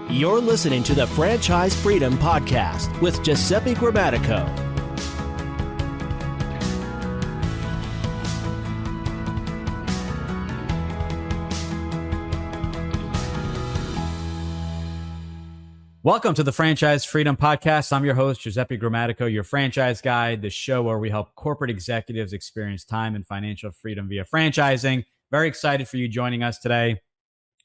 You're listening to the Franchise Freedom Podcast with Giuseppe Grammatico. Welcome to the Franchise Freedom Podcast. I'm your host, Giuseppe Grammatico, your franchise guide, the show where we help corporate executives experience time and financial freedom via franchising. Very excited for you joining us today.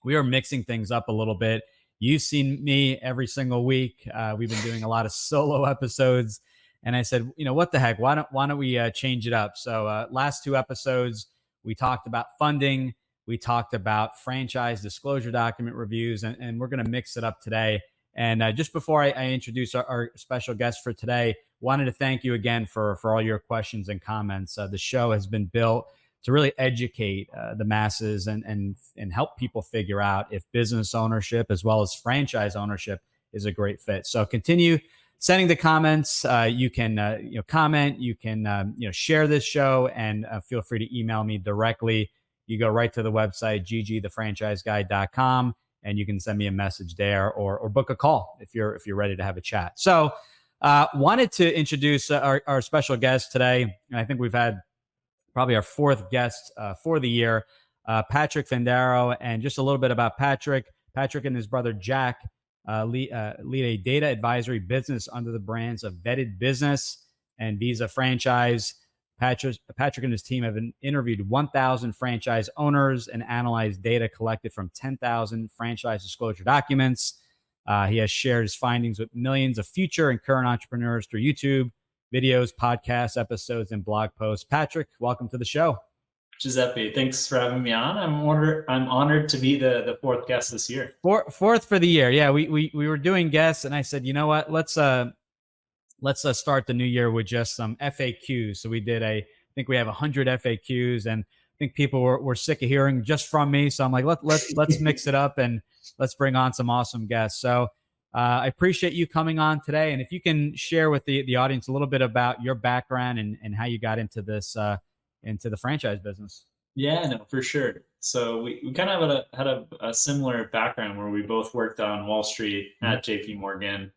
We are mixing things up a little bit. You've seen me every single week. We've been doing a lot of solo episodes, and I said, what the heck? Why don't we change it up? So last two episodes, we talked about funding. We talked about franchise disclosure document reviews, and we're going to mix it up today. And just before I introduce our special guest for today, wanted to thank you again for all your questions and comments. The show has been built to really educate the masses and help people figure out if business ownership as well as franchise ownership is a great fit. So continue sending the comments. You can comment. You can share this show, and feel free to email me directly. You go right to the website ggthefranchiseguide.com. And you can send me a message there or book a call if you're ready to have a chat. So wanted to introduce our special guest today. And I think we've had probably our fourth guest for the year, Patrick Fendaro. And just a little bit about Patrick. Patrick and his brother Jack lead a data advisory business under the brands of Vetted Business and Visa Franchise. Patrick and his team have interviewed 1,000 franchise owners and analyzed data collected from 10,000 franchise disclosure documents. He has shared his findings with millions of future and current entrepreneurs through YouTube videos, podcasts, episodes, and blog posts. Patrick, welcome to the show. Giuseppe, thanks for having me on. I'm honored to be the fourth guest this year. Fourth for the year. Yeah, we were doing guests, and I said, you know what? Let's start the new year with just some FAQs. So we did I think we have 100 FAQs, and I think people were sick of hearing just from me. So I'm like, let's mix it up and let's bring on some awesome guests. So I appreciate you coming on today. And if you can share with the audience a little bit about your background and how you got into this, into the franchise business. Yeah, no, for sure. So we kind of had a similar background where we both worked on Wall Street at JP Morgan.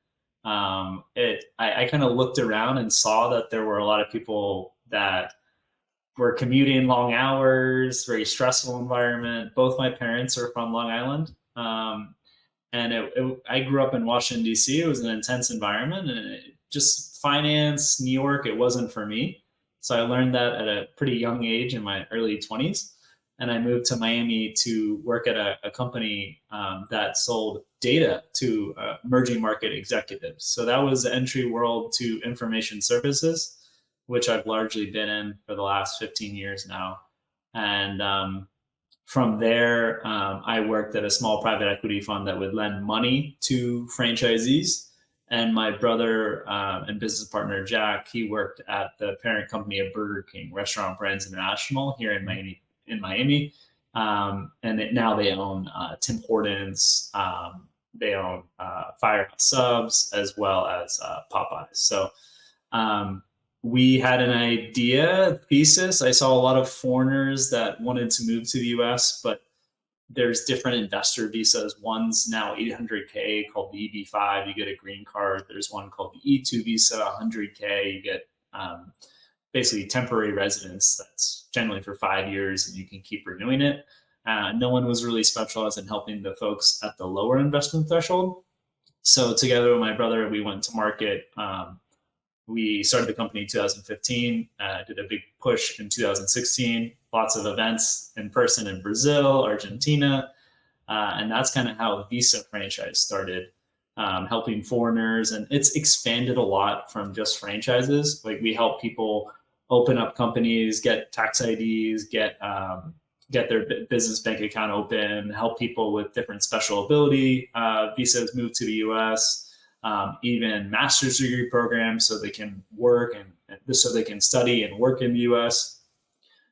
I kind of looked around and saw that there were a lot of people that were commuting long hours, very stressful environment. Both my parents are from Long Island. And I grew up in Washington, D.C. It was an intense environment, and just finance, New York, it wasn't for me. So I learned that at a pretty young age in my early 20s. And I moved to Miami to work at a company that sold data to emerging market executives. So that was the entry world to information services, which I've largely been in for the last 15 years now. And from there, I worked at a small private equity fund that would lend money to franchisees. And my brother and business partner, Jack, he worked at the parent company of Burger King, Restaurant Brands International, here in Miami. Now they own Tim Hortons, they own Firehouse Subs, as well as Popeyes. So we had an idea, thesis. I saw a lot of foreigners that wanted to move to the US, but there's different investor visas. One's now $800K called the EB-5, you get a green card. There's one called the E-2 visa, $100K, you get basically temporary residence that's generally for 5 years, and you can keep renewing it. No one was really specialized in helping the folks at the lower investment threshold. So together with my brother, we went to market. We started the company in 2015, did a big push in 2016, lots of events in person in Brazil, Argentina. And that's kind of how Visa Franchise started, helping foreigners. And it's expanded a lot from just franchises. Like, we help people open up companies, get tax IDs, get their business bank account open, help people with different special ability visas move to the US, even master's degree programs so they can work and so they can study and work in the US.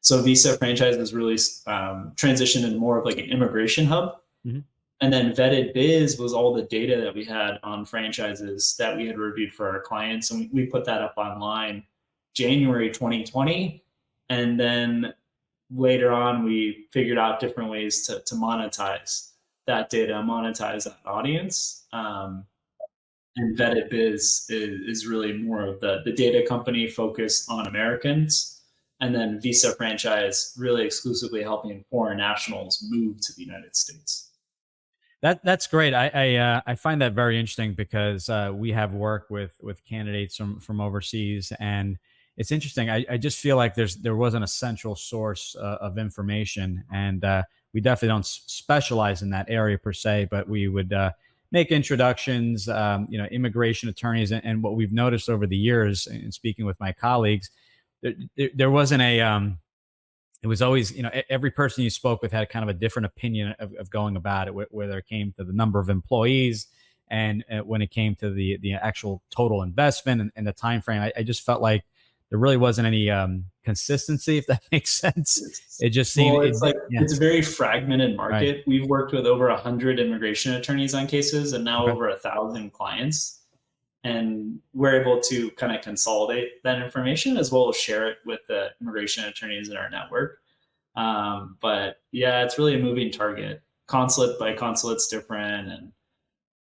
So Visa Franchise has really transitioned into more of like an immigration hub. Mm-hmm. And then Vetted Biz was all the data that we had on franchises that we had reviewed for our clients. And we put that up online January 2020. And then later on, we figured out different ways to monetize. that data, monetize that audience. And Vetted Biz is really more of the data company focused on Americans. And then Visa franchise really exclusively helping foreign nationals move to the United States. That's great. I find that very interesting because we have worked with candidates from overseas, and it's interesting. I just feel like there wasn't a central source of information, and we definitely don't specialize in that area per se, but we would make introductions. Immigration attorneys, and what we've noticed over the years, and speaking with my colleagues, there wasn't a it was always, every person you spoke with had kind of a different opinion of going about it, whether it came to the number of employees and when it came to the actual total investment and the time frame. I just felt like there really wasn't any consistency, if that makes sense. It just seemed it's a very fragmented market. Right. We've worked with over 100 immigration attorneys on cases and now over 1,000 clients. And we're able to kind of consolidate that information as well as share it with the immigration attorneys in our network. But yeah, it's really a moving target. Consulate by consulate's different. And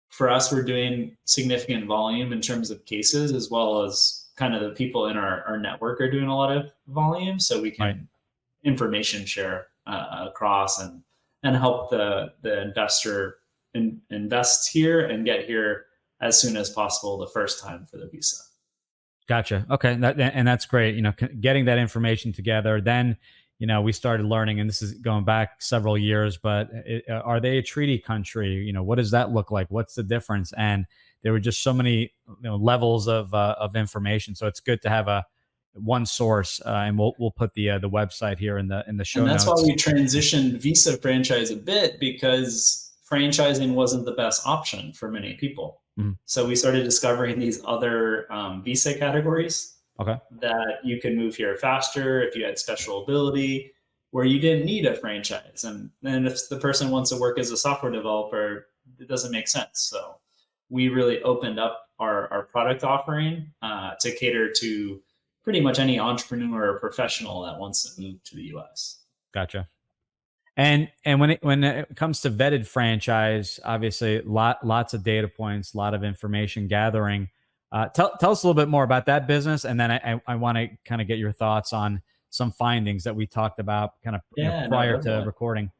for us, we're doing significant volume in terms of cases, as well as kind of the people in our network are doing a lot of volume. So we can information share across and help the investor invest here and get here as soon as possible the first time for the visa. Gotcha. Okay. And that's great. Getting that information together, then, we started learning, and this is going back several years, but are they a treaty country? What does that look like? What's the difference? And there were just so many levels of information. So it's good to have one source, and we'll put the website here in the show notes. And that's why we transitioned Visa franchise a bit, because franchising wasn't the best option for many people. So we started discovering these other visa categories that you can move here faster if you had special ability, where you didn't need a franchise. And then if the person wants to work as a software developer, it doesn't make sense. So we really opened up our product offering to cater to pretty much any entrepreneur or professional that wants to move to the US. Gotcha. And when it comes to Vetted franchise, obviously lots of data points, a lot of information gathering. Tell us a little bit more about that business, and then I want to kind of get your thoughts on some findings that we talked about kind of prior to recording.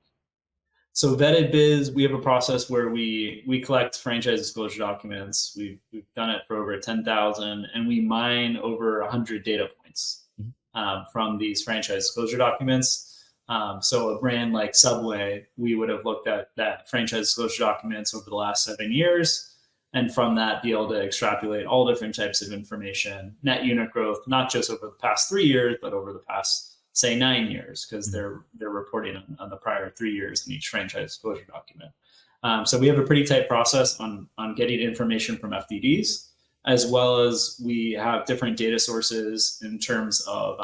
So Vetted Biz, we have a process where we collect franchise disclosure documents. We've done it for over 10,000, and we mine over 100 data points from these franchise disclosure documents. So a brand like Subway, we would have looked at that franchise disclosure documents over the last 7 years, and from that be able to extrapolate all different types of information, net unit growth, not just over the past 3 years, but over the past, say, 9 years, because they're reporting on the prior 3 years in each franchise disclosure document. So we have a pretty tight process on getting information from FDDs, as well as we have different data sources in terms of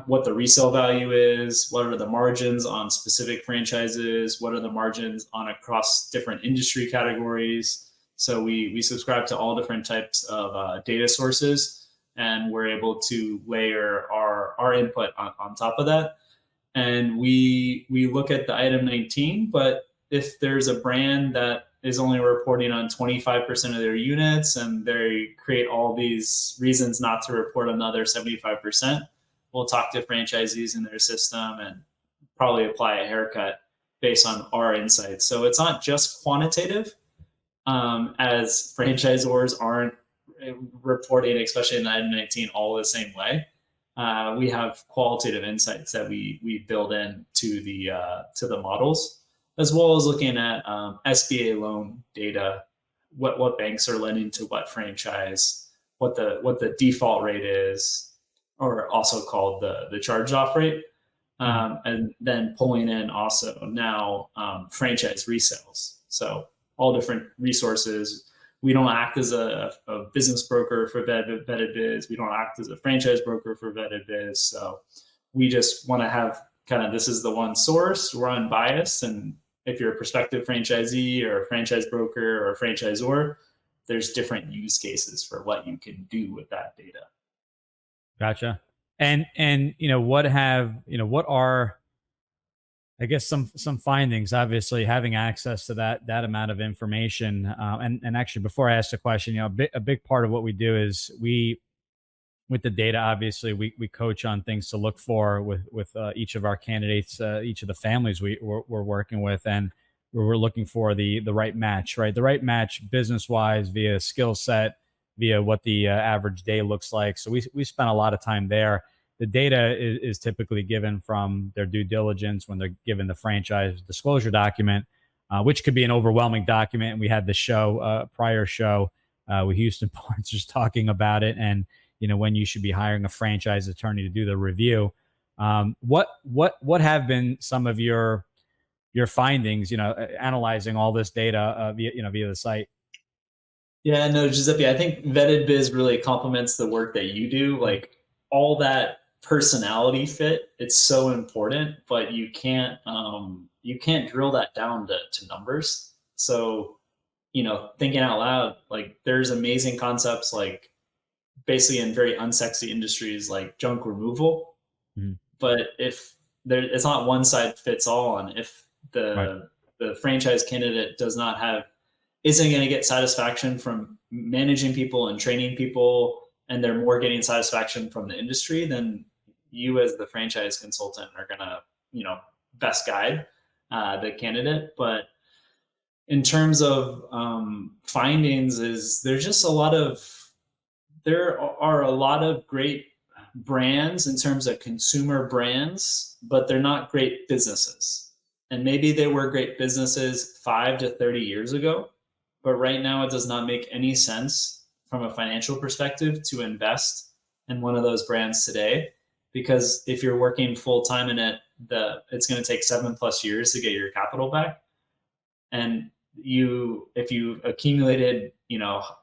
what the resale value is, what are the margins on specific franchises, what are the margins on across different industry categories. So we subscribe to all different types of data sources, and we're able to layer our input on top of that. And we look at the item 19, but if there's a brand that is only reporting on 25% of their units and they create all these reasons not to report another 75%, we'll talk to franchisees in their system and probably apply a haircut based on our insights. So it's not just quantitative, as franchisors aren't reporting, especially in the item 19, all the same way. We have qualitative insights that we build in to the models, as well as looking at SBA loan data, what banks are lending to what franchise, what the default rate is, or also called the charge-off rate, and then pulling in also now franchise resales. So all different resources. We don't act as a business broker for Vetted Biz. We don't act as a franchise broker for Vetted Biz. So we just want to have kind of, this is the one source, we're unbiased. And if you're a prospective franchisee or a franchise broker or a franchisor, there's different use cases for what you can do with that data. Gotcha. And what are I guess some findings. Obviously, having access to that amount of information, and actually, before I ask the question, a big part of what we do is we, with the data, obviously, we coach on things to look for with each of our candidates, each of the families we're working with, and we're looking for the right match, right? The right match business wise, via skill set, via what the average day looks like. So we spent a lot of time there. The data is typically given from their due diligence when they're given the franchise disclosure document, which could be an overwhelming document. And we had the prior show with Houston Barnes just talking about it, and when you should be hiring a franchise attorney to do the review. What have been some of your findings? Analyzing all this data via the site. Yeah, no, Giuseppe, I think Vetted Biz really complements the work that you do. Like all that personality fit, it's so important, but you can't drill that down to numbers. So, thinking out loud, like there's amazing concepts like basically in very unsexy industries like junk removal. Mm-hmm. But if it's not one size fits all, and if the franchise candidate isn't going to get satisfaction from managing people and training people, and they're more getting satisfaction from the industry, then you as the franchise consultant are going to, best guide the candidate. But in terms of findings, there are a lot of great brands in terms of consumer brands, but they're not great businesses. And maybe they were great businesses 5 to 30 years ago, but right now it does not make any sense from a financial perspective to invest in one of those brands today, because if you're working full time in it, it's going to take 7+ years to get your capital back. And if you accumulated,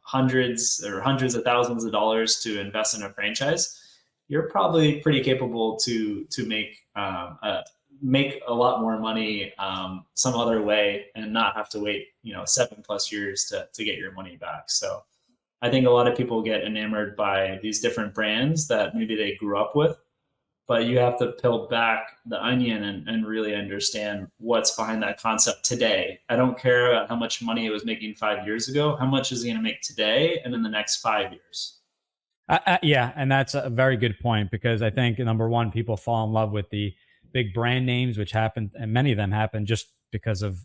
hundreds of thousands of dollars to invest in a franchise, you're probably pretty capable to make a lot more money some other way and not have to wait 7+ years to get your money back. So I think a lot of people get enamored by these different brands that maybe they grew up with, but you have to peel back the onion and really understand what's behind that concept today. I don't care about how much money it was making 5 years ago. How much is it going to make today and in the next 5 years? Yeah, and that's a very good point, because I think, number one, people fall in love with the big brand names, which happen, and many of them happen just because of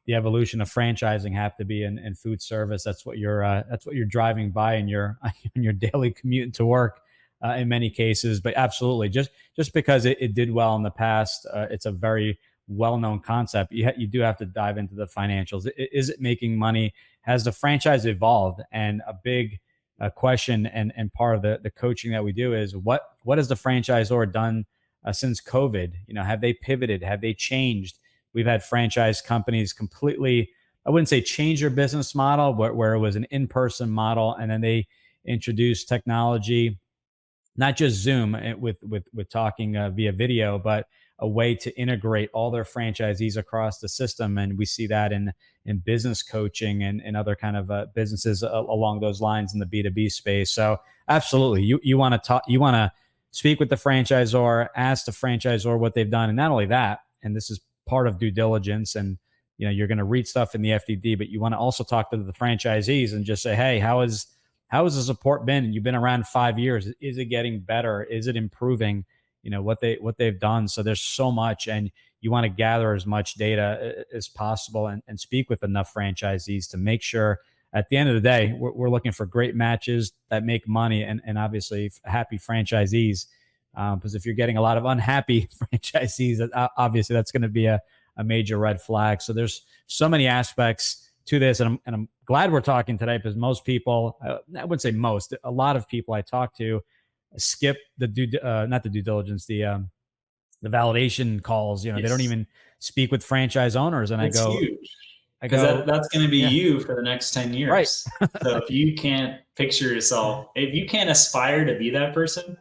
the evolution of franchising, have to be in food service. That's what you're driving by in your daily commute to work in many cases. But absolutely, just because it did well in the past, it's a very well-known concept. You do have to dive into the financials. Is it making money? Has the franchise evolved? And a big question and part of the coaching that we do is what has the franchisor done since COVID? Have they pivoted? Have they changed? We've had franchise companies completely, I wouldn't say change their business model, where it was an in-person model, and then they introduced technology, not just Zoom with talking via video, but a way to integrate all their franchisees across the system. And we see that in business coaching and other kind of businesses along those lines in the B2B space. So absolutely, you want to speak with the franchisor, ask the franchisor what they've done. And not only that, and this is part of due diligence, and you're going to read stuff in the FDD, but you want to also talk to the franchisees and just say, hey, how has the support been? You've been around 5 years. Is it getting better? Is it improving? What they've done. So there's so much, and you want to gather as much data as possible and speak with enough franchisees to make sure at the end of the day, we're looking for great matches that make money and obviously happy franchisees. Because if you're getting a lot of unhappy franchisees, obviously that's going to be a major red flag. So there's so many aspects to this, and I'm glad we're talking today, because most people, I wouldn't say most, a lot of people I talk to skip not the due diligence, the validation calls. Yes. They don't even speak with franchise owners, and it's huge. Because that's going to be you for the next 10 years. Right. So if you can't picture yourself, if you can't aspire to be that person,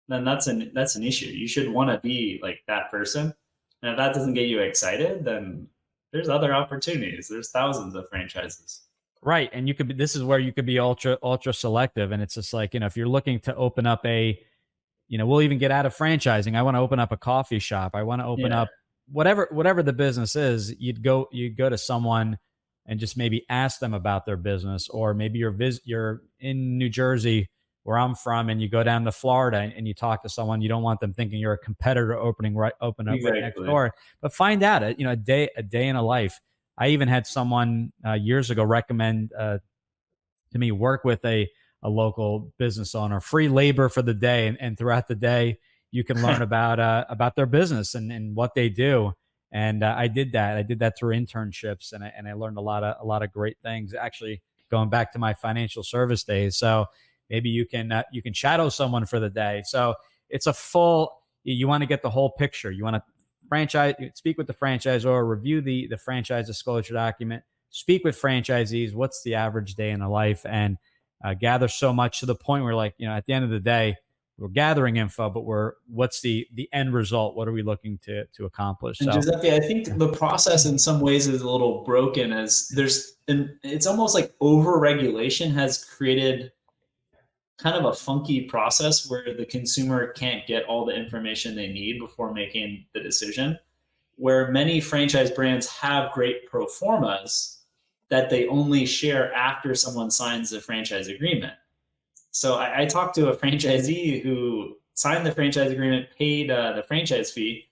then that's an issue. You should want to be like that person. And if that doesn't get you excited, then there's other opportunities. There's thousands of franchises. Right. And this is where you could be ultra selective. And it's just like, if you're looking to open up we'll even get out of franchising. I want to open up a coffee shop. I want to open up whatever the business is, you'd go to someone and just maybe ask them about their business, or maybe you're in New Jersey where I'm from, and you go down to Florida and you talk to someone. You don't want them thinking you're a competitor open up right next Exactly. door, but find out a day in a life. I even had someone years ago recommend to me work with a local business owner, free labor for the day, and throughout the day you can learn about their business and what they do. And I did that. I did that through internships, and I learned a lot of great things. Actually, going back to my financial service days. So maybe you can shadow someone for the day. So it's a full. You want to get the whole picture. You want to speak with the franchisor, review the franchise disclosure document, speak with franchisees. What's the average day in a life, and gather so much to the point where, like, at the end of the day, we're gathering info, but what's the end result? What are we looking to accomplish? And So, Giuseppe, I think the process in some ways is a little broken, as it's almost like over-regulation has created kind of a funky process where the consumer can't get all the information they need before making the decision, where many franchise brands have great pro formas that they only share after someone signs the franchise agreement. So I talked to a franchisee who signed the franchise agreement, paid the franchise fee,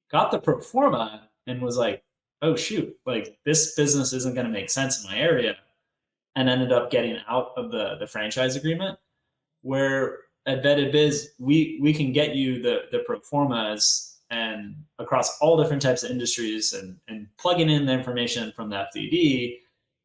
got the pro forma, and was like, oh shoot, like this business isn't going to make sense in my area, and ended up getting out of the franchise agreement. Where at Vetted Biz, we can get you the pro formas and across all different types of industries, and plugging in the information from the FDD.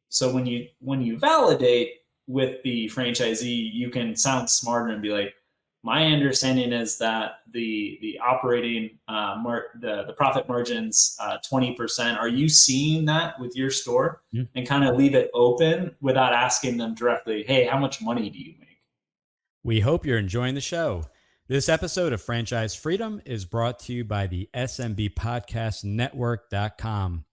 So when you validate with the franchisee, you can sound smarter and be like, my understanding is that the operating the profit margins 20%. Are you seeing that with your store? yeah. And kind of leave it open without asking them directly, hey, how much money do you make? We hope you're enjoying the show. This episode of Franchise Freedom is brought to you by the SMB Podcast Network.com.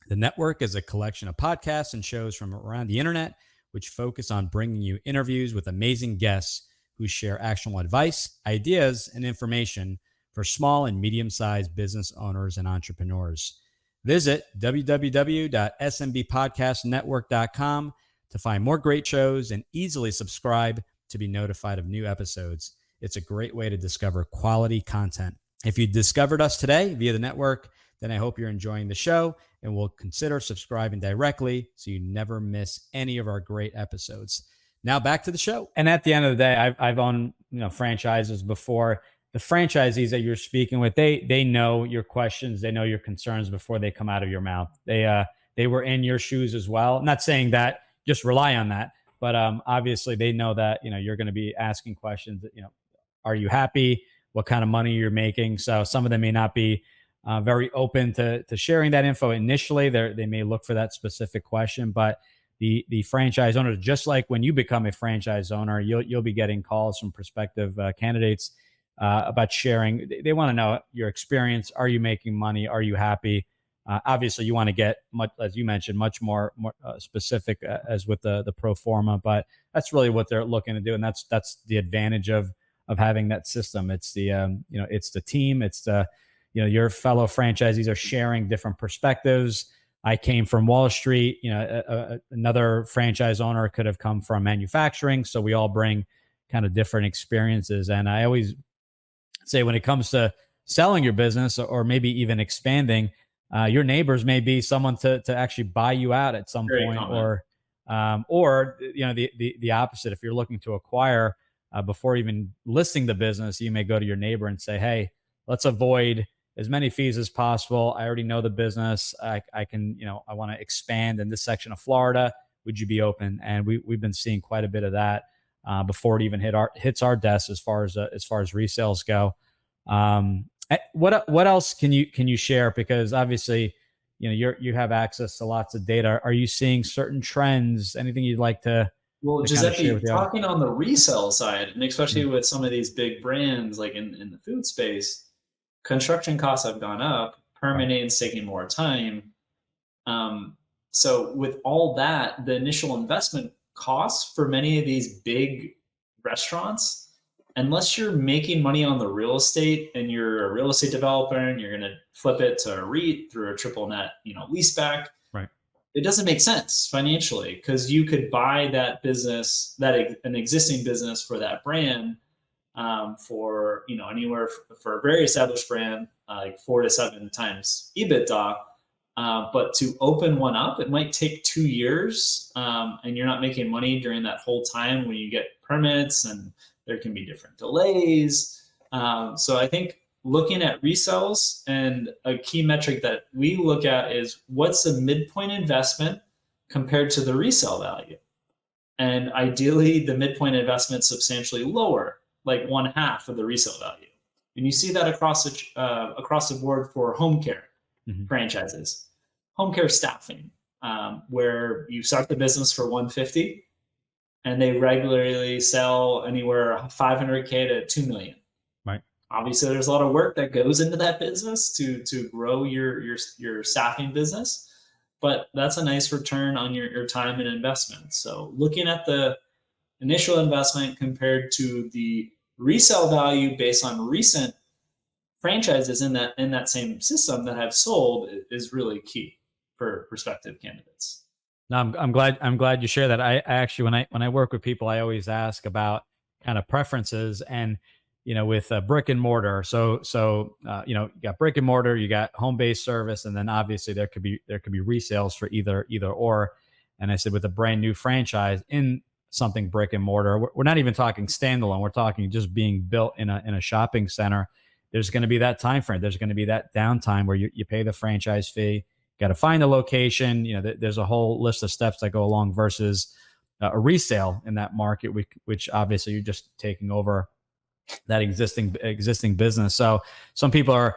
The network is a collection of podcasts and shows from around the internet, which focus on bringing you interviews with amazing guests who share actionable advice, ideas, and information for small and medium-sized business owners and entrepreneurs. Visit www.smbpodcastnetwork.com to find more great shows and easily subscribe to be notified of new episodes. It's a great way to discover quality content. If you discovered us today via the network, then I hope you're enjoying the show and will consider subscribing directly so you never miss any of our great episodes. Now back to the show. And at the end of the day, I've owned franchises before. The franchisees that you're speaking with, they know your questions, they know your concerns before they come out of your mouth. They were in your shoes as well. I'm not saying that just rely on that, but obviously they know that you're going to be asking questions. Are you happy? What kind of money you're making? So some of them may not be very open to sharing that info initially. They may look for that specific question, but the franchise owner, just like when you become a franchise owner, you'll be getting calls from prospective candidates about sharing. They want to know your experience. Are you making money? Are you happy? Obviously, you want to get much, as you mentioned, much more specific as with the pro forma, but that's really what they're looking to do, and that's the advantage of having that system. It's the it's the team. It's the your fellow franchisees are sharing different perspectives. I came from Wall Street. Another franchise owner could have come from manufacturing. So we all bring kind of different experiences. And I always say when it comes to selling your business or maybe even expanding, your neighbors may be someone to actually buy you out at some point, or the opposite. If you're looking to acquire before even listing the business, you may go to your neighbor and say, hey, let's avoid as many fees as possible. I already know the business. I can, I want to expand in this section of Florida. Would you be open? And we've been seeing quite a bit of that before it even hits our desk as far as resales go. What else can you share? Because obviously, you have access to lots of data. Are you seeing certain trends? Anything you'd like to? Well, Giuseppe, talking on the resale side, and especially Mm-hmm. with some of these big brands like in the food space, construction costs have gone up, permitting is taking more time. So with all that, the initial investment costs for many of these big restaurants unless you're making money on the real estate and you're a real estate developer and you're going to flip it to a REIT through a triple net, leaseback, Right. it doesn't make sense financially, because you could buy that business, an existing business for that brand, for anywhere for a very established brand, like 4 to 7 times EBITDA. But to open one up, it might take 2 years, and you're not making money during that whole time when you get permits, and there can be different delays. So I think looking at resells, and a key metric that we look at is what's the midpoint investment compared to the resale value. And ideally, the midpoint investment substantially lower, like 1/2 of the resale value. And you see that across the board for home care franchises, home care staffing, where you start the business for 150, and they regularly sell anywhere 500K to 2 million. Right. Obviously, there's a lot of work that goes into that business to grow your staffing business, but that's a nice return on your time and investment. So looking at the initial investment compared to the resale value based on recent franchises in that same system that have sold is really key for prospective candidates. No, I'm glad you share that. I actually, when I work with people, I always ask about kind of preferences, and with brick and mortar. So you got brick and mortar, you got home based service, and then obviously there could be resales for either or. And I said, with a brand new franchise in something brick and mortar, we're not even talking standalone. We're talking just being built in a shopping center. There's going to be that time frame. There's going to be that downtime where you pay the franchise fee. Got to find the location. There's a whole list of steps that go along versus a resale in that market, which obviously you're just taking over that existing business. So some people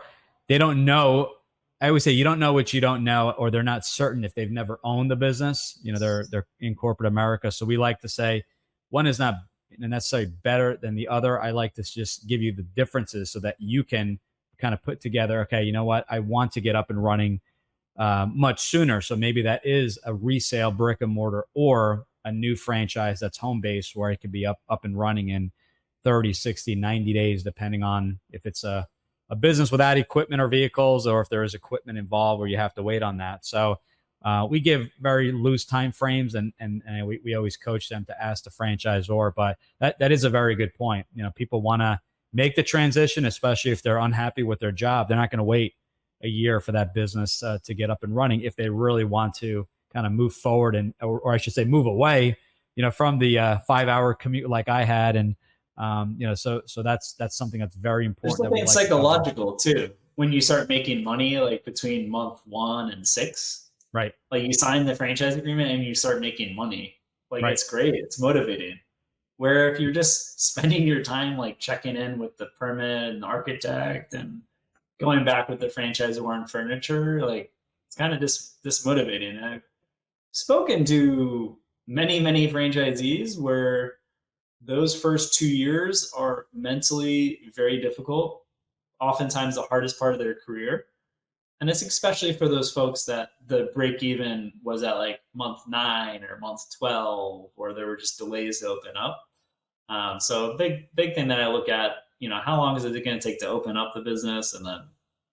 they don't know. I always say you don't know what you don't know, or they're not certain if they've never owned the business. They're in corporate America. So we like to say one is not necessarily better than the other. I like to just give you the differences so that you can kind of put together, okay, you know what? I want to get up and running much sooner. So maybe that is a resale brick and mortar, or a new franchise that's home based, where it could be up and running in 30, 60, 90 days, depending on if it's a business without equipment or vehicles, or if there is equipment involved where you have to wait on that. So we give very loose time frames, and we always coach them to ask the franchisor. But that is a very good point. People want to make the transition, especially if they're unhappy with their job. They're not going to wait a year for that business to get up and running if they really want to kind of move forward, or I should say move away, from the 5-hour commute like I had. And so that's something that's very important. There's something psychological too. When you start making money, like between month 1 and 6, right? Like you sign the franchise agreement and you start making money. Like right. It's great. It's motivating. Where if you're just spending your time like checking in with the permit and the architect and going back with the franchisor and furniture, like it's kind of dismotivating. I've spoken to many franchisees where those first 2 years are mentally very difficult, oftentimes the hardest part of their career. And it's especially for those folks that the break even was at like month 9 or month 12, or there were just delays to open up. So a big thing that I look at, how long is it going to take to open up the business? And then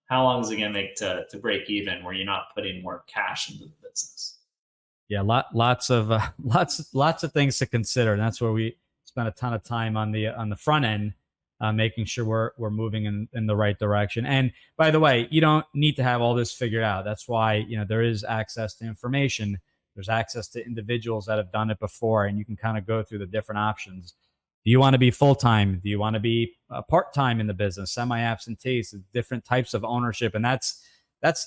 how long is it going to take to break even, where you're not putting more cash into the business? Yeah. Lots of things to consider. And that's where we spend a ton of time on the front end, making sure we're moving in the right direction. And by the way, you don't need to have all this figured out. That's why, there is access to information. There's access to individuals that have done it before, and you can kind of go through the different options. Do you want to be full-time? Do you want to be part-time in the business, semi-absentee, different types of ownership? And that's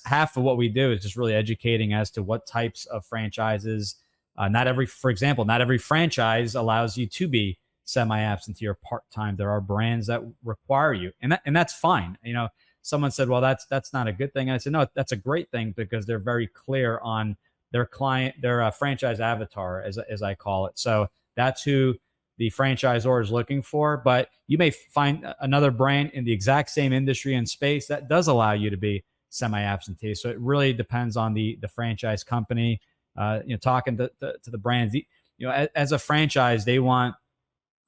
half of what we do, is just really educating as to what types of franchises. For example, not every franchise allows you to be semi-absentee or part-time. There are brands that require you, and that's fine. Someone said, well, that's not a good thing. And I said, no, that's a great thing, because they're very clear on their client, their franchise avatar, as I call it. So that's who the franchisor is looking for. But you may find another brand in the exact same industry and space that does allow you to be semi-absentee. So it really depends on the franchise company. Talking to the brands, as a franchise, they want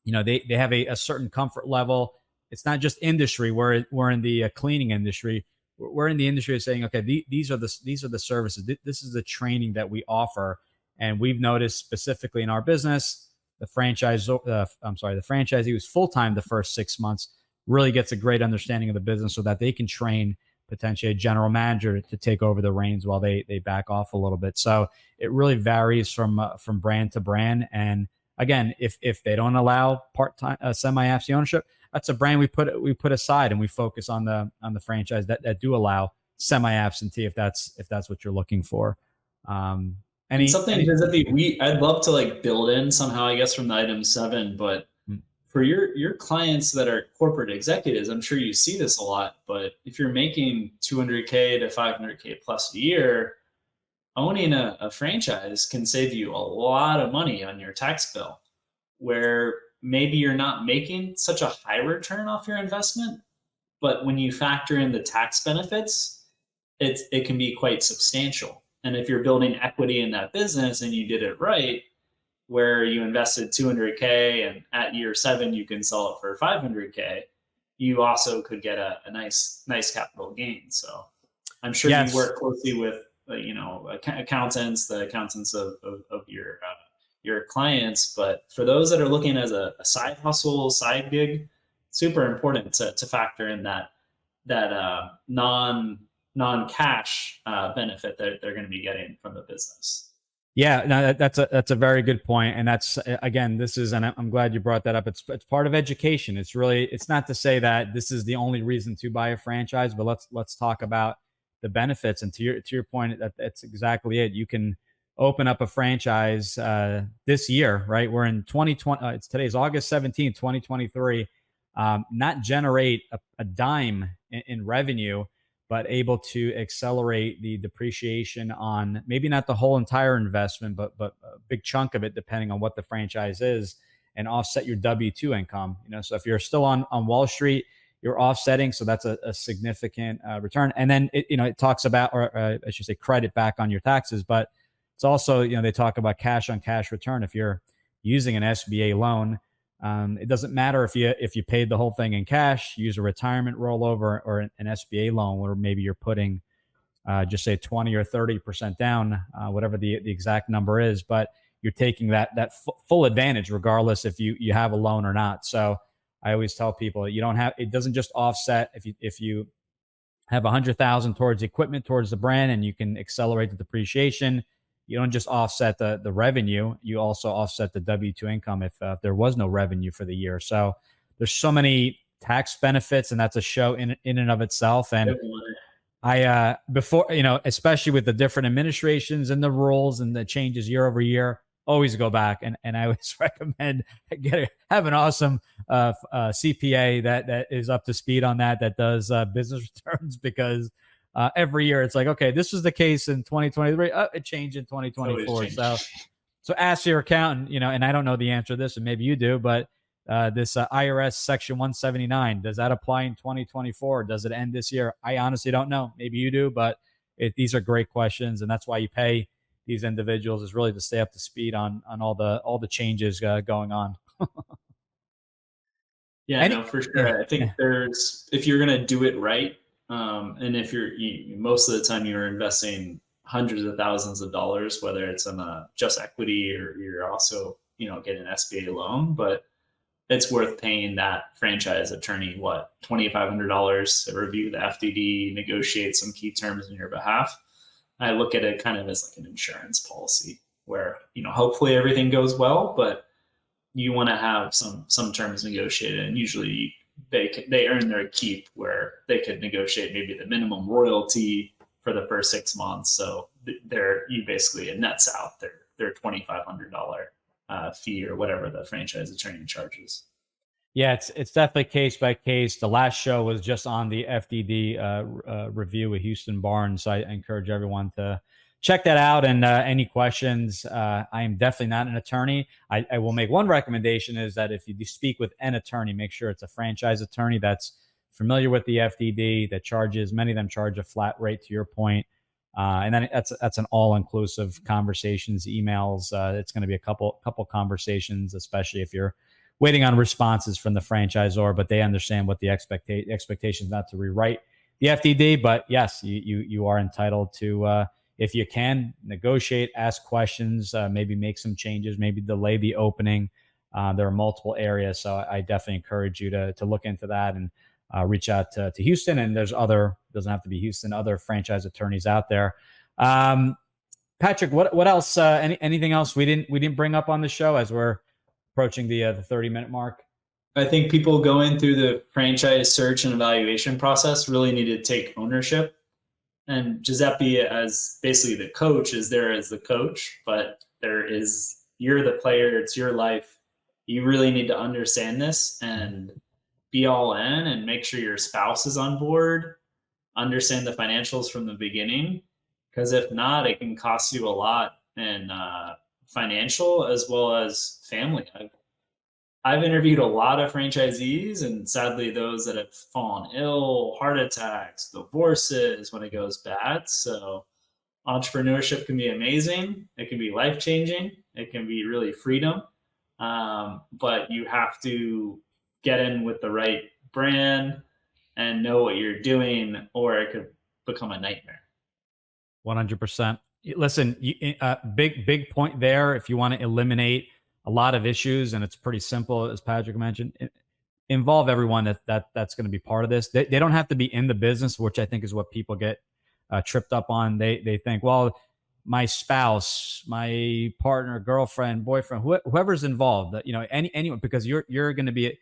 they have a certain comfort level. It's not just industry. We're in the cleaning industry. We're in the industry of saying, okay, these are the services. This is the training that we offer, and we've noticed specifically in our business, the franchisee who's full time the first 6 months really gets a great understanding of the business, so that they can train potentially a general manager to take over the reins while they back off a little bit. So it really varies from brand to brand. And again, if they don't allow part-time semi-absentee ownership, that's a brand we put aside, and we focus on the franchise that do allow semi-absentee if that's what you're looking for. Giuseppe, I'd love to like build in somehow, I guess, from the item 7, but for your clients that are corporate executives, I'm sure you see this a lot, but if you're making $200K to $500K plus a year, owning a franchise can save you a lot of money on your tax bill, where maybe you're not making such a high return off your investment, but when you factor in the tax benefits, it can be quite substantial. And if you're building equity in that business and you did it right, where you invested $200K and at year 7 you can sell it for $500K, you also could get a nice capital gain. So I'm sure you work closely with accountants, the accountants of your clients. But for those that are looking as a side hustle, side gig, super important to factor in that non-cash benefit that they're going to be getting from the business. Yeah, no, that's a very good point. And that's, again, and I'm glad you brought that up. It's part of education. It's not to say that this is the only reason to buy a franchise, but let's talk about the benefits. And to your point, that's exactly it. You can open up a franchise this year, right? We're in 2020. Today's August 17th, 2023. Not generate a dime in revenue, but able to accelerate the depreciation on maybe not the whole entire investment, but a big chunk of it, depending on what the franchise is, and offset your W-2 income. So if you're still on Wall Street, you're offsetting, so that's a significant return. And then it talks about, or I should say, credit back on your taxes, but it's also they talk about cash on cash return. If you're using an SBA loan, it doesn't matter if you paid the whole thing in cash, use a retirement rollover or an SBA loan, where maybe you're putting just say 20 or 30% down, whatever the exact number is, but you're taking that full advantage regardless if you have a loan or not. So I always tell people it doesn't just offset if you have 100,000 towards equipment, towards the brand, and you can accelerate the depreciation. You don't just offset the revenue, you also offset the W-2 income if there was no revenue for the year. So there's so many tax benefits, and that's a show in and of itself. And I before, especially with the different administrations and the rules and the changes year over year, always go back and I always recommend have an awesome CPA that is up to speed on that does business returns, because every year it's like, okay, this was the case in 2023. It changed in 2024. So ask your accountant, and I don't know the answer to this, and maybe you do, but this IRS Section 179, does that apply in 2024? Does it end this year? I honestly don't know. Maybe you do, but these are great questions, and that's why you pay these individuals, is really to stay up to speed on all the changes going on. Yeah, no, for sure. I think if you're going to do it right, and if most of the time you're investing hundreds of thousands of dollars, whether it's on just equity or you're also, getting an SBA loan, but it's worth paying that franchise attorney, $2,500 to review the FDD, negotiate some key terms on your behalf. I look at it kind of as like an insurance policy where, hopefully everything goes well, but you want to have some terms negotiated, and usually they earn their keep, where they could negotiate maybe the minimum royalty for the first 6 months. So it nets out their $2,500 fee or whatever the franchise attorney charges. Yeah, it's definitely case by case. The last show was just on the FDD review with Houston Barnes. So I encourage everyone to check that out. And any questions, I am definitely not an attorney. I will make one recommendation, is that if you speak with an attorney, make sure it's a franchise attorney that's familiar with the FDD, that many of them charge a flat rate, to your point. And then that's an all-inclusive conversations, emails. It's going to be a couple conversations, especially if you're waiting on responses from the franchisor, but they understand what the expectations, not to rewrite the FDD. But yes, you are entitled to, if you can, negotiate, ask questions, maybe make some changes, maybe delay the opening. There are multiple areas, so I definitely encourage you to look into that and reach out to Houston. And there's doesn't have to be Houston, other franchise attorneys out there. Patrick, what else? Anything else we didn't bring up on the show as we're approaching the 30-minute mark? I think people going through the franchise search and evaluation process really need to take ownership. And Giuseppe, as basically the coach, is there as the coach, but you're the player, it's your life. You really need to understand this and be all in and make sure your spouse is on board, understand the financials from the beginning, because if not, it can cost you a lot in financial as well as family. I've interviewed a lot of franchisees, and sadly those that have fallen ill, heart attacks, divorces when it goes bad. So entrepreneurship can be amazing. It can be life-changing. It can be really freedom. But you have to get in with the right brand and know what you're doing, or it could become a nightmare. 100%. Listen, big point there. If you want to eliminate a lot of issues, and it's pretty simple, as Patrick mentioned, involve everyone that's going to be part of this. They don't have to be in the business, which I think is what people get tripped up on. They think, well, my spouse, my partner, girlfriend, boyfriend, whoever's involved, anyone, because you're going to be,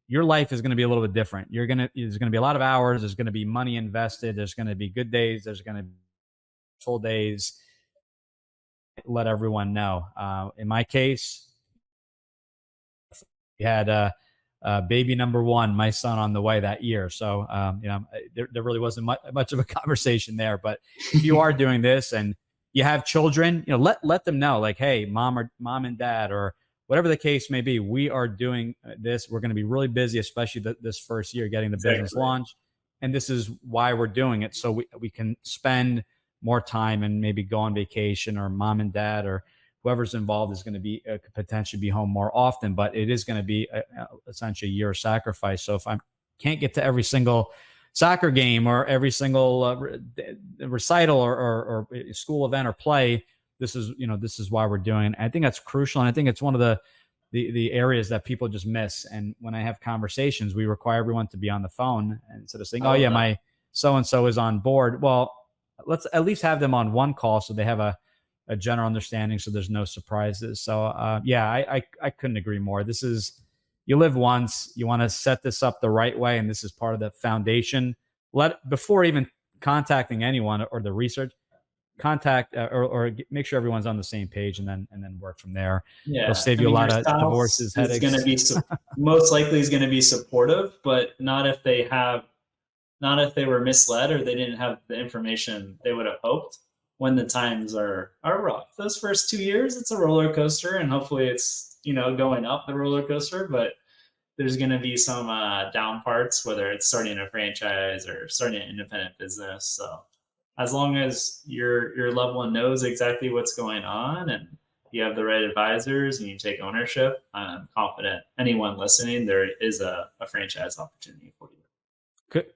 your life is going to be a little bit different. There's going to be a lot of hours. There's going to be money invested. There's going to be good days. There's going to be full days. Let everyone know. In my case, we had baby number one, my son, on the way that year. So, there really wasn't much of a conversation there. But if you are doing this and you have children, let them know, like, hey, mom and dad, or whatever the case may be, we are doing this. We're going to be really busy, especially this first year getting the business launched. And this is why we're doing it. So we can spend more time and maybe go on vacation, or mom and dad or whoever's involved is going to be could potentially be home more often, but it is going to be essentially a year of sacrifice. So if I can't get to every single soccer game or every single recital or school event or play, this is why we're doing it. I think that's crucial. And I think it's one of the areas that people just miss. And when I have conversations, we require everyone to be on the phone instead of saying, oh yeah, my so-and-so is on board. Well, let's at least have them on one call so they have a general understanding, so there's no surprises. So I couldn't agree more. This is, you live once, you want to set this up the right way, and this is part of the foundation. Before even contacting anyone or the research, contact or make sure everyone's on the same page, and then work from there. Yeah, it'll save you a lot of divorces, headaches. Going to be most likely is going to be supportive, but not if they were misled or they didn't have the information they would have hoped. When the times are rough, those first 2 years, it's a roller coaster, and hopefully it's going up the roller coaster. But there's going to be some down parts, whether it's starting a franchise or starting an independent business. So as long as your loved one knows exactly what's going on and you have the right advisors and you take ownership, I'm confident anyone listening, there is a franchise opportunity for you.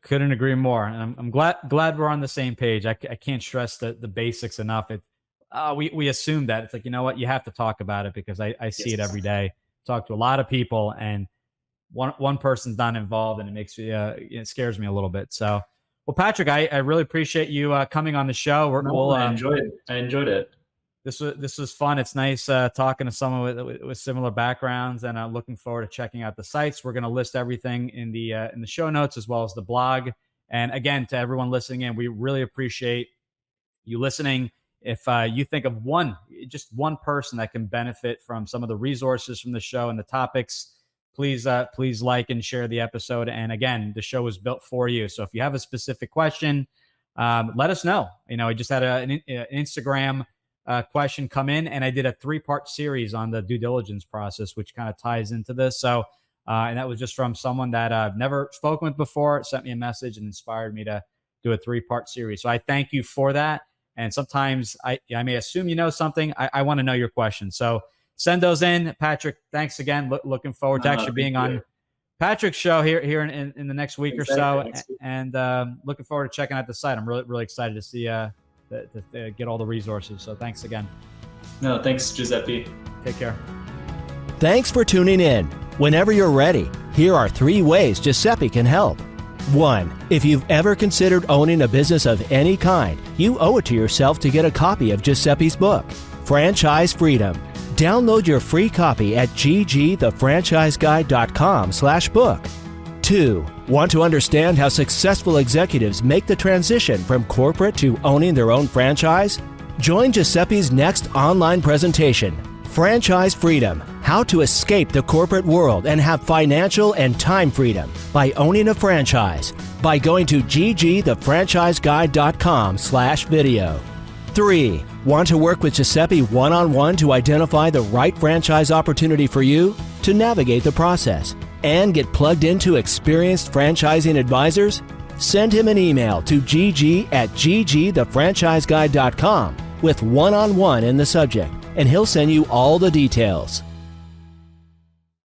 Couldn't agree more. And I'm glad we're on the same page. I can't stress the basics enough. We assume that. It's like, you know what, you have to talk about it, because I see it every day. Talk to a lot of people, and one person's not involved, and it makes me it scares me a little bit. So, well, Patrick, I really appreciate you coming on the show. I enjoyed it. This was fun. It's nice talking to someone with similar backgrounds, and I'm looking forward to checking out the sites. We're going to list everything in the show notes, as well as the blog. And again, to everyone listening in, we really appreciate you listening. If you think of just one person that can benefit from some of the resources from the show and the topics, please like and share the episode. And again, the show is built for you. So if you have a specific question, let us know. I just had an Instagram question come in, and I did a 3-part series on the due diligence process, which kind of ties into this. So, and that was just from someone that I've never spoken with before. It sent me a message and inspired me to do a 3-part series. So I thank you for that. And sometimes I may assume you know something. I want to know your question. So send those in. Patrick, thanks again. Looking forward to actually being on Patrick's show here in the next week or so, and looking forward to checking out the site. I'm really excited to see to get all the resources. So thanks again. No, thanks, Giuseppe. Take care. Thanks for tuning in. Whenever you're ready, here are 3 ways Giuseppe can help. 1. If you've ever considered owning a business of any kind, you owe it to yourself to get a copy of Giuseppe's book, Franchise Freedom. Download your free copy at ggthefranchiseguide.com/book. 2. Want to understand how successful executives make the transition from corporate to owning their own franchise? Join Giuseppe's next online presentation, Franchise Freedom: How to Escape the Corporate World and Have Financial and Time Freedom by Owning a Franchise, by going to ggthefranchiseguide.com/video. 3. Want to work with Giuseppe one-on-one to identify the right franchise opportunity for you, to navigate the process, and get plugged into experienced franchising advisors? Send him an email to gg@ggthefranchiseguide.com with one-on-one in the subject, and he'll send you all the details.